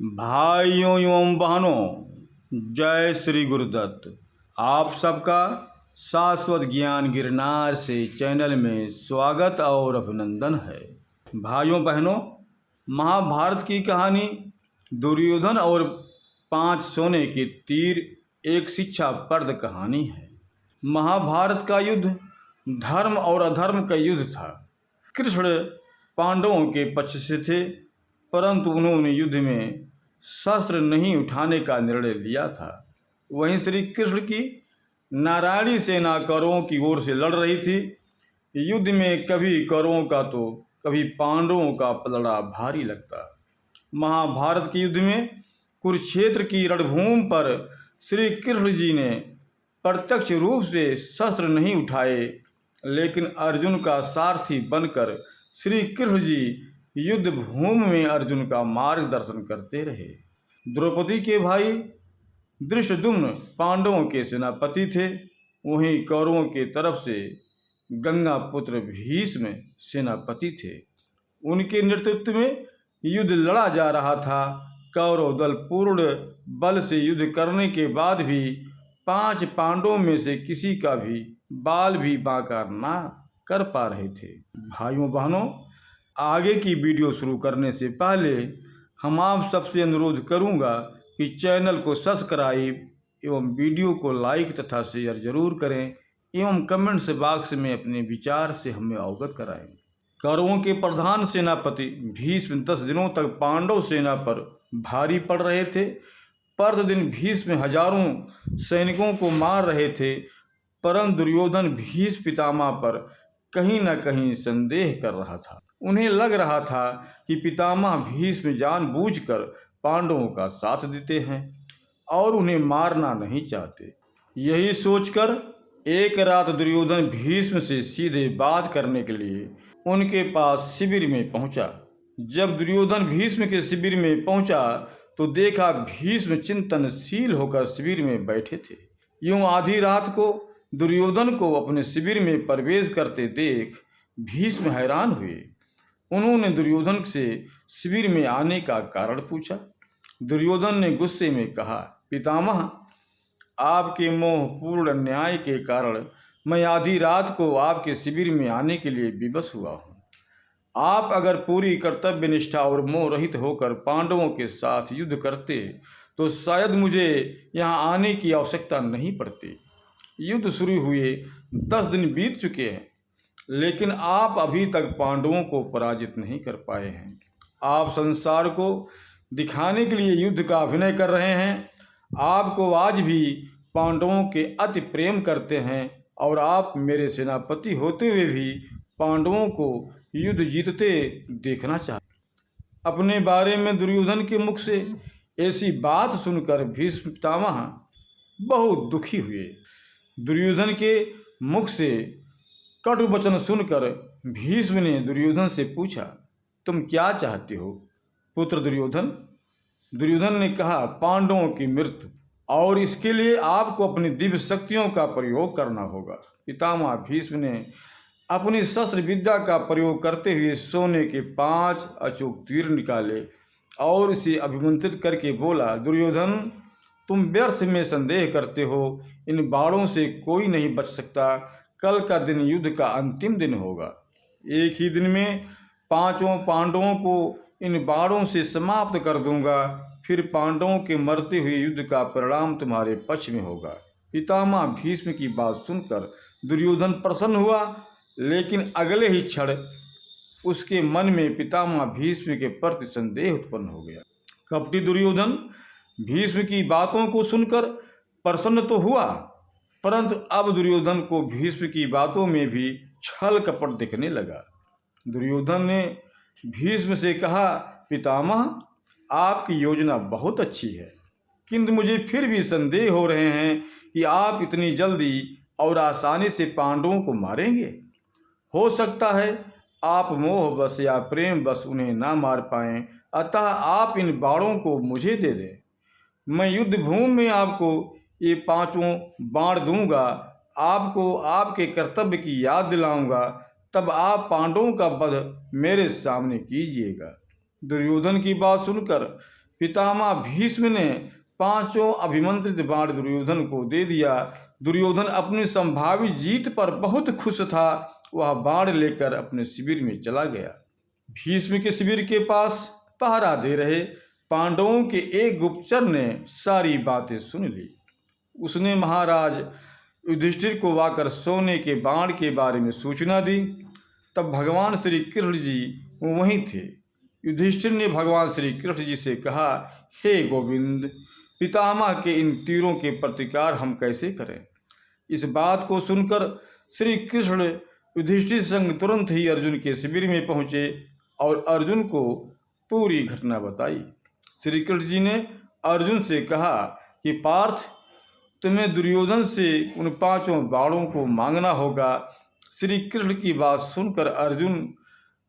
भाइयों एवं बहनों, जय श्री गुरुदत्त। आप सबका शाश्वत ज्ञान गिरनार से चैनल में स्वागत और अभिनंदन है। भाइयों बहनों, महाभारत की कहानी दुर्योधन और 5 सोने के तीर एक शिक्षाप्रद कहानी है। महाभारत का युद्ध धर्म और अधर्म का युद्ध था। कृष्ण पांडवों के पक्ष से थे, परंतु उन्होंने युद्ध में शस्त्र नहीं उठाने का निर्णय लिया था। वहीं श्री कृष्ण की नारायणी सेना कौरवों की ओर से लड़ रही थी। युद्ध में कभी कौरवों का तो कभी पांडवों का पलड़ा भारी लगता। महाभारत के युद्ध में कुरुक्षेत्र की रणभूमि पर श्री कृष्ण जी ने प्रत्यक्ष रूप से शस्त्र नहीं उठाए, लेकिन अर्जुन का सारथी बनकर श्री कृष्ण जी युद्ध भूमि में अर्जुन का मार्गदर्शन करते रहे। द्रौपदी के भाई धृष्टद्युम्न पांडवों के सेनापति थे। वहीं कौरवों के तरफ से गंगा पुत्र भीष्म सेनापति थे। उनके नेतृत्व में युद्ध लड़ा जा रहा था। कौरव दल पूर्ण बल से युद्ध करने के बाद भी 5 पांडवों में से किसी का भी बाल भी बांका ना कर पा रहे थे। भाइयों बहनों, आगे की वीडियो शुरू करने से पहले हम आप सबसे अनुरोध करूंगा कि चैनल को सब्सक्राइब एवं वीडियो को लाइक तथा शेयर जरूर करें एवं कमेंट्स बॉक्स में अपने विचार से हमें अवगत कराएं। कौरवों के प्रधान सेनापति भीष्म 10 दिनों तक पांडव सेना पर भारी पड़ रहे थे। प्रतिदिन भीष्म हजारों सैनिकों को मार रहे थे, परंतु दुर्योधन भीष्म पितामह पर कहीं न कहीं संदेह कर रहा था। उन्हें लग रहा था कि पितामह भीष्म जानबूझकर पांडवों का साथ देते हैं और उन्हें मारना नहीं चाहते। यही सोचकर एक रात दुर्योधन भीष्म से सीधे बात करने के लिए उनके पास शिविर में पहुंचा। जब दुर्योधन भीष्म के शिविर में पहुंचा तो देखा भीष्म चिंतनशील होकर शिविर में बैठे थे। यूं आधी रात को दुर्योधन को अपने शिविर में प्रवेश करते देख भीष्म हैरान हुए। उन्होंने दुर्योधन से शिविर में आने का कारण पूछा। दुर्योधन ने गुस्से में कहा, पितामह, आपके मोहपूर्ण अन्याय के कारण मैं आधी रात को आपके शिविर में आने के लिए विवश हुआ हूँ। आप अगर पूरी कर्तव्य निष्ठा और मोह रहित होकर पांडवों के साथ युद्ध करते तो शायद मुझे यहाँ आने की आवश्यकता नहीं पड़ती। युद्ध शुरू हुए 10 दिन बीत चुके हैं, लेकिन आप अभी तक पांडवों को पराजित नहीं कर पाए हैं। आप संसार को दिखाने के लिए युद्ध का अभिनय कर रहे हैं। आपको आज भी पांडवों के अति प्रेम करते हैं और आप मेरे सेनापति होते हुए भी पांडवों को युद्ध जीतते देखना चाहते। अपने बारे में दुर्योधन के मुख से ऐसी बात सुनकर भीष्म पितामह बहुत दुखी हुए। दुर्योधन के मुख से कटु वचन सुनकर भीष्म ने दुर्योधन से पूछा, तुम क्या चाहते हो पुत्र दुर्योधन? दुर्योधन ने कहा, पांडवों की मृत्यु, और इसके लिए आपको अपनी दिव्य शक्तियों का प्रयोग करना होगा। पितामह भीष्म ने अपनी शस्त्र विद्या का प्रयोग करते हुए सोने के 5 अचूक तीर निकाले और इसे अभिमंत्रित करके बोला, दुर्योधन, तुम व्यर्थ में संदेह करते हो। इन बाणों से कोई नहीं बच सकता। कल का दिन युद्ध का अंतिम दिन होगा। एक ही दिन में 5 पांडवों को इन बाणों से समाप्त कर दूंगा। फिर पांडवों के मरते हुए युद्ध का परिणाम तुम्हारे पक्ष में होगा। पितामह भीष्म की बात सुनकर दुर्योधन प्रसन्न हुआ, लेकिन अगले ही क्षण उसके मन में पितामह भीष्म के प्रति संदेह उत्पन्न हो गया। कपटी दुर्योधन भीष्म की बातों को सुनकर प्रसन्न तो हुआ, परंतु अब दुर्योधन को भीष्म की बातों में भी छल कपट दिखने लगा। दुर्योधन ने भीष्म से कहा, पितामह, आपकी योजना बहुत अच्छी है, किंतु मुझे फिर भी संदेह हो रहे हैं कि आप इतनी जल्दी और आसानी से पांडवों को मारेंगे। हो सकता है आप मोहवश या प्रेम बस उन्हें ना मार पाएं, अतः आप इन बाणों को मुझे दे दें। मैं युद्ध भूमि में आपको ये 5 बाण दूंगा। आपको आपके कर्तव्य की याद दिलाऊंगा, तब आप पांडवों का वध मेरे सामने कीजिएगा। दुर्योधन की बात सुनकर पितामह भीष्म ने 5 अभिमंत्रित बाण दुर्योधन को दे दिया। दुर्योधन अपनी संभावित जीत पर बहुत खुश था। वह बाण लेकर अपने शिविर में चला गया। भीष्म के शिविर के पास पहरा दे रहे पांडवों के एक गुप्तचर ने सारी बातें सुन ली। उसने महाराज युधिष्ठिर को आकर सोने के बाण के बारे में सूचना दी। तब भगवान श्री कृष्ण जी वहीं थे। युधिष्ठिर ने भगवान श्री कृष्ण जी से कहा, हे गोविंद, पितामह के इन तीरों के प्रतिकार हम कैसे करें? इस बात को सुनकर श्री कृष्ण युधिष्ठिर संग तुरंत ही अर्जुन के शिविर में पहुँचे और अर्जुन को पूरी घटना बताई। श्री कृष्ण जी ने अर्जुन से कहा कि पार्थ, तुम्हें दुर्योधन से उन 5 बाणों को मांगना होगा। श्री कृष्ण की बात सुनकर अर्जुन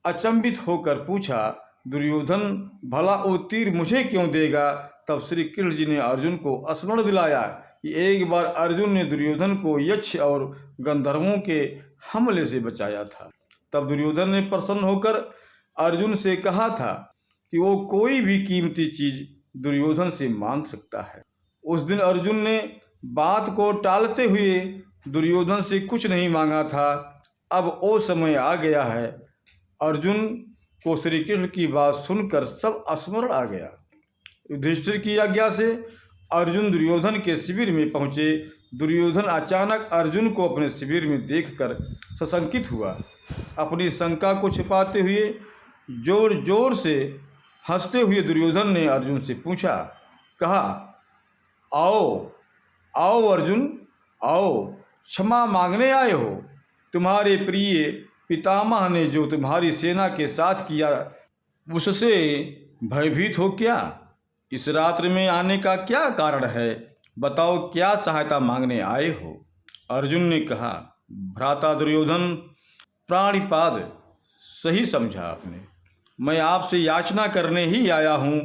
अचंभित होकर पूछा, दुर्योधन भला वो तीर मुझे क्यों देगा? तब श्री कृष्ण जी ने अर्जुन को स्मरण दिलाया कि एक बार अर्जुन ने दुर्योधन को यक्ष और गंधर्वों के हमले से बचाया था। तब दुर्योधन ने प्रसन्न होकर अर्जुन से कहा था कि वो कोई भी कीमती चीज दुर्योधन से मांग सकता है। उस दिन अर्जुन ने बात को टालते हुए दुर्योधन से कुछ नहीं मांगा था। अब वो समय आ गया है। अर्जुन को श्री कृष्ण की बात सुनकर सब स्मरण आ गया। युधिष्ठिर की आज्ञा से अर्जुन दुर्योधन के शिविर में पहुँचे। दुर्योधन अचानक अर्जुन को अपने शिविर में देखकर सशंकित हुआ। अपनी शंका को छिपाते हुए जोर जोर से हंसते हुए दुर्योधन ने अर्जुन से पूछा, कहा, आओ आओ अर्जुन, आओ, क्षमा मांगने आए हो। तुम्हारे प्रिय पितामह ने जो तुम्हारी सेना के साथ किया उससे भयभीत हो क्या? इस रात्रि में आने का क्या कारण है? बताओ, क्या सहायता मांगने आए हो? अर्जुन ने कहा, भ्राता दुर्योधन, प्राणिपाद, सही समझा आपने। मैं आपसे याचना करने ही आया हूँ,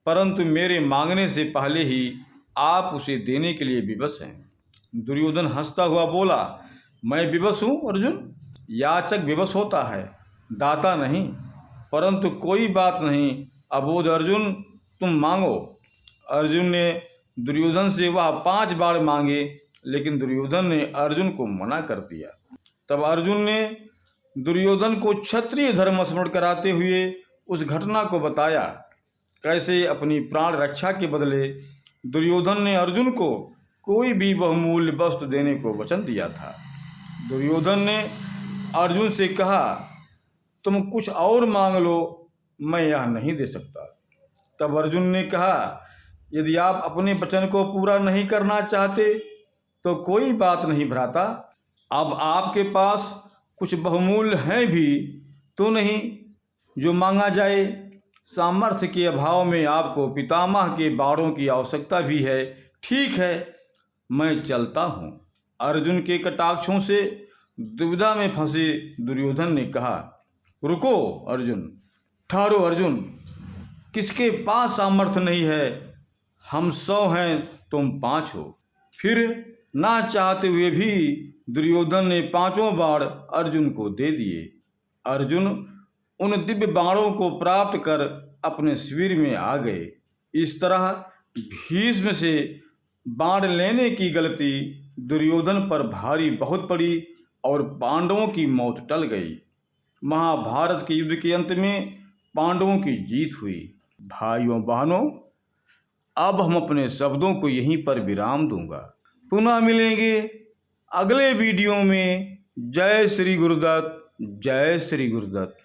परंतु मेरे मांगने से पहले ही आप उसे देने के लिए विवश हैं। दुर्योधन हंसता हुआ बोला, मैं विवश हूँ अर्जुन? याचक विवश होता है, दाता नहीं। परंतु कोई बात नहीं, अबोध अर्जुन, तुम मांगो। अर्जुन ने दुर्योधन से वह 5 बाण मांगे, लेकिन दुर्योधन ने अर्जुन को मना कर दिया। तब अर्जुन ने दुर्योधन को क्षत्रिय धर्म स्मरण कराते हुए उस घटना को बताया, कैसे अपनी प्राण रक्षा के बदले दुर्योधन ने अर्जुन को कोई भी बहुमूल्य वस्तु देने को वचन दिया था। दुर्योधन ने अर्जुन से कहा, तुम कुछ और मांग लो, मैं यह नहीं दे सकता। तब अर्जुन ने कहा, यदि आप अपने वचन को पूरा नहीं करना चाहते तो कोई बात नहीं भ्राता। अब आपके पास कुछ बहुमूल्य हैं भी तो नहीं जो मांगा जाए। सामर्थ्य के अभाव में आपको पितामह के बाणों की आवश्यकता भी है। ठीक है, मैं चलता हूँ। अर्जुन के कटाक्षों से दुविधा में फंसे दुर्योधन ने कहा, रुको अर्जुन, ठहरो अर्जुन, किसके पास सामर्थ्य नहीं है? हम 100 हैं, तुम 5 हो। फिर ना चाहते हुए भी दुर्योधन ने 5 बाण अर्जुन को दे दिए। अर्जुन उन दिव्य बाणों को प्राप्त कर अपने शिविर में आ गए। इस तरह भीष्म से बाण लेने की गलती दुर्योधन पर भारी बहुत पड़ी और पांडवों की मौत टल गई। महाभारत के युद्ध के अंत में पांडवों की जीत हुई। भाइयों बहनों, अब हम अपने शब्दों को यहीं पर विराम दूंगा। पुनः मिलेंगे अगले वीडियो में। जय श्री गुरुदत्त, जय श्री गुरुदत्त।